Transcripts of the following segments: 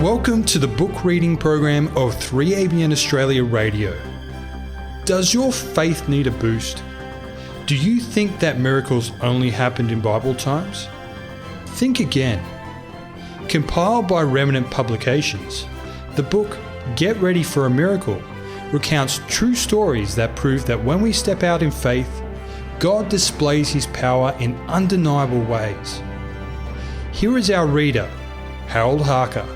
Welcome to the book reading program of 3ABN Australia Radio. Does your faith need a boost? Do you think that miracles only happened in Bible times? Think again. Compiled by Remnant Publications, the book Get Ready for a Miracle recounts true stories that prove that when we step out in faith, God displays His power in undeniable ways. Here is our reader, Harker.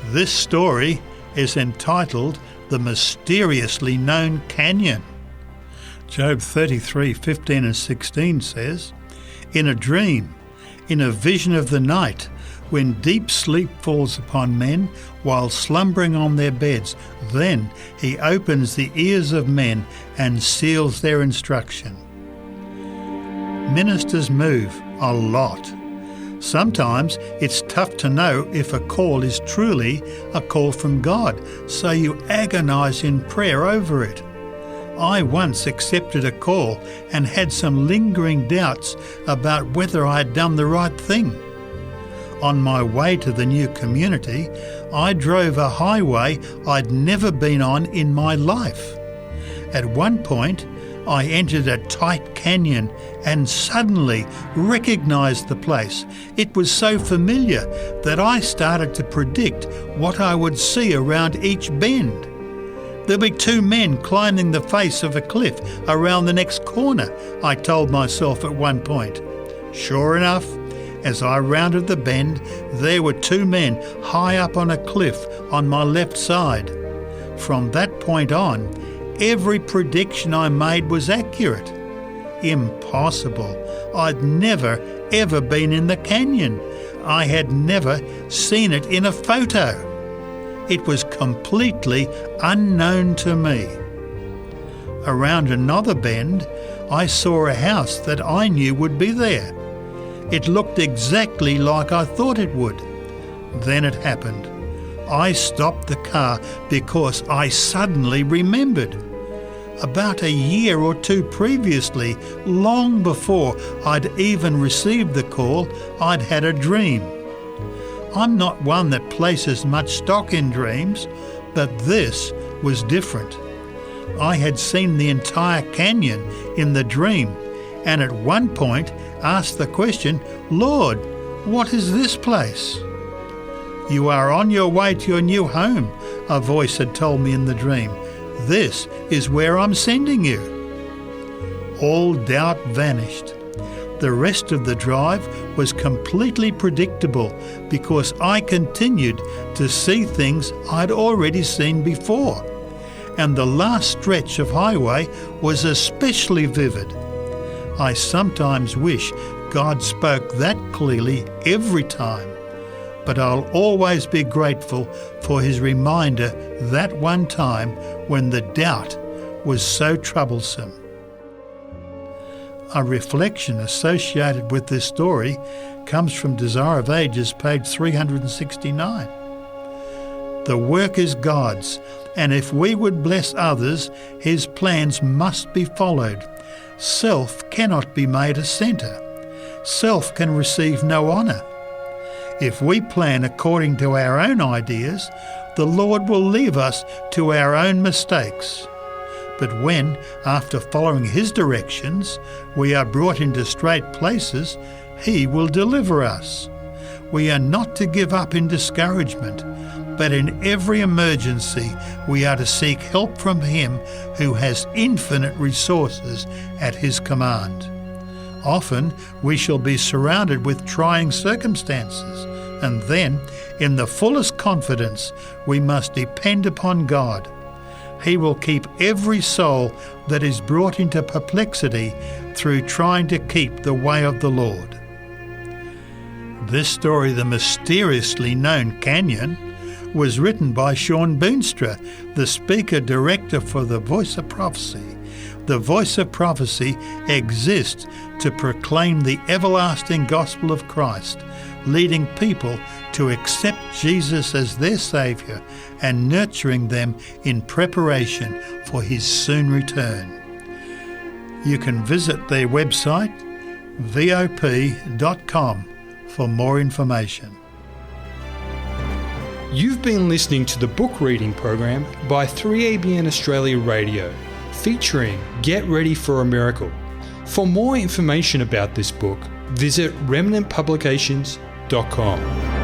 This story is entitled The Mysteriously Known Canyon. Job 33:15 and 16 says, "In a dream, in a vision of the night, when deep sleep falls upon men while slumbering on their beds, then He opens the ears of men and seals their instruction." Ministers move a lot. Sometimes it's tough to know if a call is truly a call from God, so you agonize in prayer over it. I once accepted a call and had some lingering doubts about whether I had done the right thing. On my way to the new community, I drove a highway I'd never been on in my life. At one point, I entered a tight canyon and suddenly recognized the place. It was so familiar that I started to predict what I would see around each bend. There'll be two men climbing the face of a cliff around the next corner, I told myself at one point. Sure enough, as I rounded the bend, there were two men high up on a cliff on my left side. From that point on, every prediction I made was accurate. Impossible. I'd never, ever been in the canyon. I had never seen it in a photo. It was completely unknown to me. Around another bend, I saw a house that I knew would be there. It looked exactly like I thought it would. Then it happened. I stopped the car because I suddenly remembered. About a year or two previously, long before I'd even received the call, I'd had a dream. I'm not one that places much stock in dreams, but this was different. I had seen the entire canyon in the dream, and at one point asked the question, "Lord, what is this place?" "You are on your way to your new home," a voice had told me in the dream. "This is where I'm sending you." All doubt vanished. The rest of the drive was completely predictable because I continued to see things I'd already seen before. And the last stretch of highway was especially vivid. I sometimes wish God spoke that clearly every time, but I'll always be grateful for His reminder that one time when the doubt was so troublesome. A reflection associated with this story comes from Desire of Ages, page 369. The work is God's, and if we would bless others, His plans must be followed. Self cannot be made a centre. Self can receive no honour. If we plan according to our own ideas, the Lord will leave us to our own mistakes. But when, after following His directions, we are brought into straight places, He will deliver us. We are not to give up in discouragement, but in every emergency we are to seek help from Him who has infinite resources at His command. Often we shall be surrounded with trying circumstances, and then, in the fullest confidence, we must depend upon God. He will keep every soul that is brought into perplexity through trying to keep the way of the Lord. This story, The Mysteriously Known Canyon, was written by Shawn Boonstra, the speaker-director for the Voice of Prophecy. The Voice of Prophecy exists to proclaim the everlasting gospel of Christ, leading people to accept Jesus as their Saviour and nurturing them in preparation for His soon return. You can visit their website, vop.com, for more information. You've been listening to the book reading program by 3ABN Australia Radio, featuring Get Ready for a Miracle. For more information about this book, visit remnantpublications.com.